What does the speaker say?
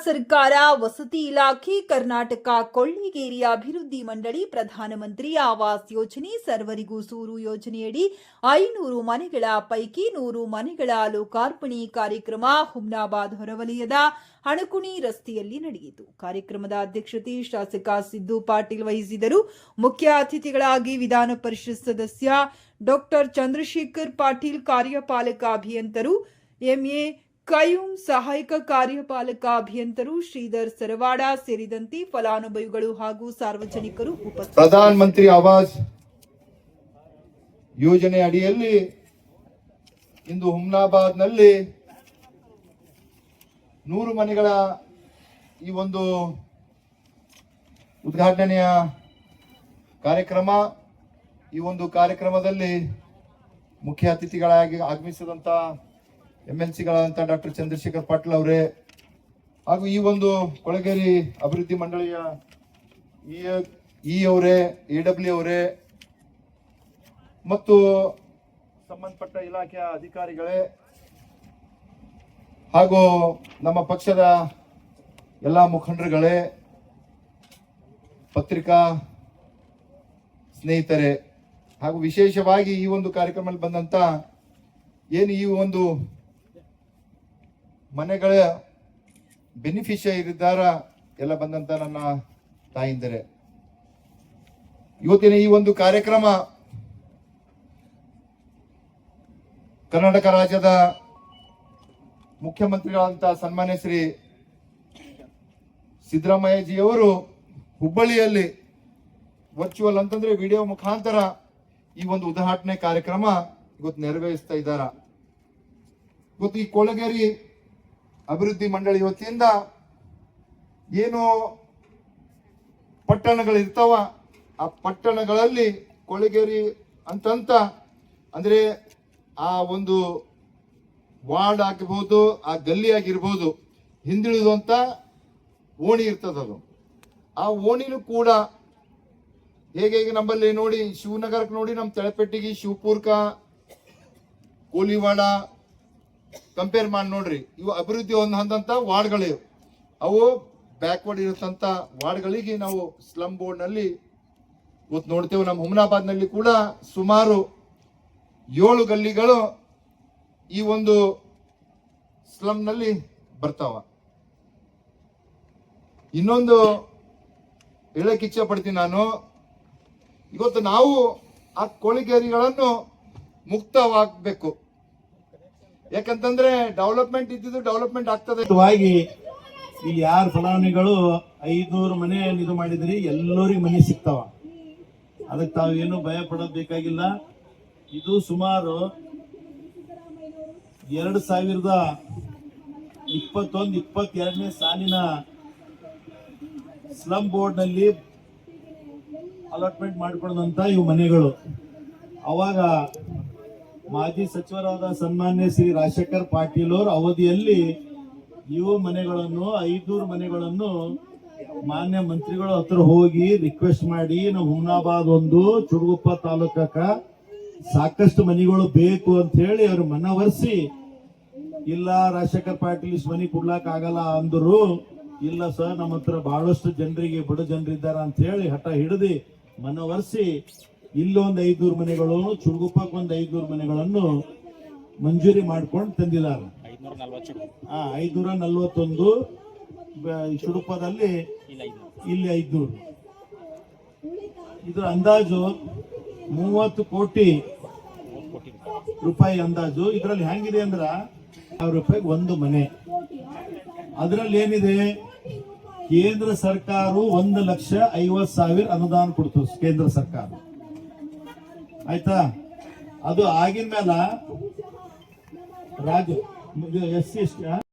ಸರ್ಕಾರ, ವಸತಿ ಇಲಾಖೆ, ಕರ್ನಾಟಕ ಕೊಳ್ಳಿಗೇರಿ ಅಭಿವೃದ್ಧಿ ಮಂಡಳಿ, ಪ್ರಧಾನಮಂತ್ರಿ ಆವಾಸ್ ಯೋಜನೆ, ಸರ್ವರಿಗೂ ಸೂರು ಯೋಜನೆಯಡಿ 500 ಮನೆಗಳ ಪೈಕಿ 100 ಮನೆಗಳ ಲೋಕಾರ್ಪಣೆ ಕಾರ್ಯಕ್ರಮ ಹುಮ್ನಾಬಾದ್ ಹೊರವಲಯದ ಹಣಕುಣಿ ರಸ್ತೆಯಲ್ಲಿ ನಡೆಯಿತು. ಕಾರ್ಯಕ್ರಮದ ಅಧ್ಯಕ್ಷತೆ ಶಾಸಕ ಸಿದ್ದು ಪಾಟೀಲ್ ವಹಿಸಿದರು. ಮುಖ್ಯ ಅತಿಥಿಗಳಾಗಿ ವಿಧಾನ ಪರಿಷತ್ ಸದಸ್ಯ ಡಾಕ್ಟರ್ ಚಂದ್ರಶೇಖರ್ ಪಾಟೀಲ್, ಕಾರ್ಯಪಾಲಕ ಅಭಿಯಂತರು ಎಂಎ ಕಯೂಂ, ಸಹಾಯಕ ಕಾರ್ಯಪಾಲಕ ಅಭಿಯಂತರು ಶ್ರೀಧರ್ ಸರವಾಡ ಸೇರಿದಂತೆ ಫಲಾನುಭವಿಗಳು ಹಾಗೂ ಸಾರ್ವಜನಿಕರು ಉಪಸ್ಥಿತರಿದ್ದರು. ಪ್ರಧಾನ ಮಂತ್ರಿ ಆವಾಸ್ ಯೋಜನೆ ಅಡಿಯಲ್ಲಿ ಇಂದು ಹುಮ್ನಾಬಾದ್ನಲ್ಲಿ 100 ಮನೆಗಳ ಈ ಒಂದು ಉದ್ಘಾಟನೆಯ ಕಾರ್ಯಕ್ರಮ. ಈ ಒಂದು ಕಾರ್ಯಕ್ರಮದಲ್ಲಿ ಮುಖ್ಯ ಅತಿಥಿಗಳಾಗಿ ಆಗಮಿಸಿದಂತ MLCಗಳಾದಂಥ ಡಾಕ್ಟರ್ ಚಂದ್ರಶೇಖರ್ ಪಾಟೀಲ್ ಅವರೇ ಹಾಗೂ ಈ ಒಂದು ಕೊಳಗೇರಿ ಅಭಿವೃದ್ಧಿ ಮಂಡಳಿಯ ಅವರೇ, AW ಅವರೇ ಮತ್ತು ಸಂಬಂಧಪಟ್ಟ ಇಲಾಖೆಯ ಅಧಿಕಾರಿಗಳೇ ಹಾಗೂ ನಮ್ಮ ಪಕ್ಷದ ಎಲ್ಲ ಮುಖಂಡರುಗಳೇ, ಪತ್ರಿಕಾ ಸ್ನೇಹಿತರೆ ಹಾಗೂ ವಿಶೇಷವಾಗಿ ಈ ಒಂದು ಕಾರ್ಯಕ್ರಮದಲ್ಲಿ ಬಂದಂತ ಏನು ಈ ಒಂದು ಮನೆಗಳ ಬೆನಿಫಿಷಿಯರಿ ಇದ್ದಾರ ಎಲ್ಲ ಬಂದಂತ ನನ್ನ ತಾಯಿಂದರೆ, ಇವತ್ತಿನ ಈ ಒಂದು ಕಾರ್ಯಕ್ರಮ ಕರ್ನಾಟಕ ರಾಜ್ಯದ ಮುಖ್ಯಮಂತ್ರಿಗಳಂತ ಸನ್ಮಾನ್ಯ ಶ್ರೀ ಸಿದ್ದರಾಮಯ್ಯಜಿಯವರು ಹುಬ್ಬಳ್ಳಿಯಲ್ಲಿ ವರ್ಚುವಲ್ ಅಂತಂದ್ರೆ ವಿಡಿಯೋ ಮುಖಾಂತರ ಈ ಒಂದು ಉದ್ಘಾಟನೆ ಕಾರ್ಯಕ್ರಮ ಇವತ್ತು ನೆರವೇರಿಸ್ತಾ ಇದ್ದಾರ. ಇವತ್ತು ಈ ಕೊಳಗೇರಿ ಅಭಿವೃದ್ಧಿ ಮಂಡಳಿ ವತಿಯಿಂದ ಏನು ಪಟ್ಟಣಗಳಿರ್ತಾವ, ಆ ಪಟ್ಟಣಗಳಲ್ಲಿ ಕೊಳಗೇರಿ ಅಂತಂತ ಅಂದ್ರೆ ಆ ಒಂದು ವಾರ್ಡ್ ಆಗಿರ್ಬೋದು, ಆ ಗಲ್ಲಿ ಆಗಿರ್ಬೋದು, ಹಿಂದುಳಿದಂತ ಓಣಿ ಇರ್ತದದು. ಆ ಓಣಿನೂ ಕೂಡ ಹೇಗೆ ನಮ್ಮಲ್ಲಿ ನೋಡಿ ಶಿವನಗರಕ್ಕೆ ನೋಡಿ, ನಮ್ಮ ತಳಪೆಟ್ಟಿಗೆ, ಶಿವಪುರ್ಕ, ಕೋಲಿವಾಡ ಕಂಪೇರ್ ಮಾಡಿ ನೋಡ್ರಿ, ಇವು ಅಭಿವೃದ್ಧಿ ಹೊಂದಂತ ವಾರ್ಡ್ಗಳಿವು. ಅವು ಬ್ಯಾಕ್ವರ್ಡ್ ಇರತಂತ ವಾರ್ಡ್ಗಳಿಗೆ ನಾವು ಸ್ಲಮ್ ಬೋರ್ಡ್ ನಲ್ಲಿ ಇವತ್ತು ನೋಡ್ತೇವೆ. ನಮ್ಮ ಹುಮ್ನಾಬಾದ್ ನಲ್ಲಿ ಕೂಡ ಸುಮಾರು 7 ಗಲ್ಲಿಗಳು ಈ ಒಂದು ಸ್ಲಮ್ ನಲ್ಲಿ ಬರ್ತಾವ. ಇನ್ನೊಂದು ಹೇಳಕ್ ಇಚ್ಛೆ ಪಡ್ತೀನಿ ನಾನು, ಇವತ್ತು ನಾವು ಆ ಕೊಳಗೇರಿಗಳನ್ನು ಮುಕ್ತವಾಗಬೇಕು. ಯಾಕಂತಂದ್ರೆ ಡೆವಲಪ್ಮೆಂಟ್ ಇದ್ದಿದ್ದು ಡೆವಲಪ್ಮೆಂಟ್ ಆಗ್ತದೆ. ಇಲ್ಲಿ ಯಾರು ಫಲಾನುಭವಿಗಳು 500 ಮನೆ ಇದು ಮಾಡಿದ್ರಿ, ಎಲ್ಲರಿಗೂ ಮನೆ ಸಿಗ್ತಾವ. ಅದಕ್ಕೆ ತಾವೇನು ಭಯ ಪಡೋದು ಬೇಕಾಗಿಲ್ಲ. ಇದು ಸುಮಾರು 2021-22ನೇ ಸಾಲಿನ ಸ್ಲಮ್ ಬೋರ್ಡ್ ನಲ್ಲಿ ಅಲಾಟ್ಮೆಂಟ್ ಮಾಡಿಕೊಂಡಂತ ಇವು ಮನೆಗಳು. ಅವಾಗ ಮಾಜಿ ಸಚಿವರಾದ ಸನ್ಮಾನ್ಯ ಶ್ರೀ ರಾಜಶೇಖರ್ ಪಾಟೀಲ್ ಅವರ ಅವಧಿಯಲ್ಲಿ ಇವು ಮನೆಗಳನ್ನು 500 ಮನೆಗಳನ್ನು ಮಾನ್ಯ ಮಂತ್ರಿಗಳ ಹತ್ರ ಹೋಗಿ ರಿಕ್ವೆಸ್ಟ್ ಮಾಡಿ, ನಾವು ಹುಮ್ನಾಬಾದ್ ಒಂದು ಚುಡುಗುಪ್ಪ ತಾಲೂಕಕ್ಕ ಸಾಕಷ್ಟು ಮನೆಗಳು ಬೇಕು ಅಂತ ಹೇಳಿ ಅವ್ರು ಮನವರಿಸಿ, ಇಲ್ಲ ರಾಜಶೇಖರ್ ಪಾಟೀಲ್ ಇಷ್ಟು ಮನೆ ಕೊಡ್ಲಾಕ್ ಆಗಲ್ಲ ಅಂದ್ರು. ಇಲ್ಲ ಸರ್, ನಮ್ಮ ಹತ್ರ ಬಹಳಷ್ಟು ಜನರಿಗೆ ಬಡ ಜನರಿದ್ದಾರ ಅಂತ ಹೇಳಿ ಹಠ ಹಿಡಿದು ಮನವರಿಸಿ ಇಲ್ಲೊಂದು 500 ಮನೆಗಳು, ಚುಡುಗುಪ್ಪಕ್ಕೆ ಒಂದು 500 ಮನೆಗಳನ್ನು ಮಂಜೂರಿ ಮಾಡ್ಕೊಂಡು ತಂದಿದ್ದಾರೆ. 541 ಚುಡುಪದಲ್ಲಿ, ಇಲ್ಲಿ 500. ಇದರ ಅಂದಾಜು 30 ಕೋಟಿ ರೂಪಾಯಿ ಅಂದಾಜು. ಇದರಲ್ಲಿ ಹೆಂಗಿದೆ ಅಂದ್ರ ₹1,000 ಒಂದು ಮನೆ. ಅದರಲ್ಲಿ ಏನಿದೆ, ಕೇಂದ್ರ ಸರ್ಕಾರ 1,50,50,000 ಅನುದಾನ ಕೊಡ್ತು ಕೇಂದ್ರ ಸರ್ಕಾರ. ಆಯ್ತಾ? ಅದು ಆಗಿನ ಮೇಲೆ ರಾಜ್ಯ SC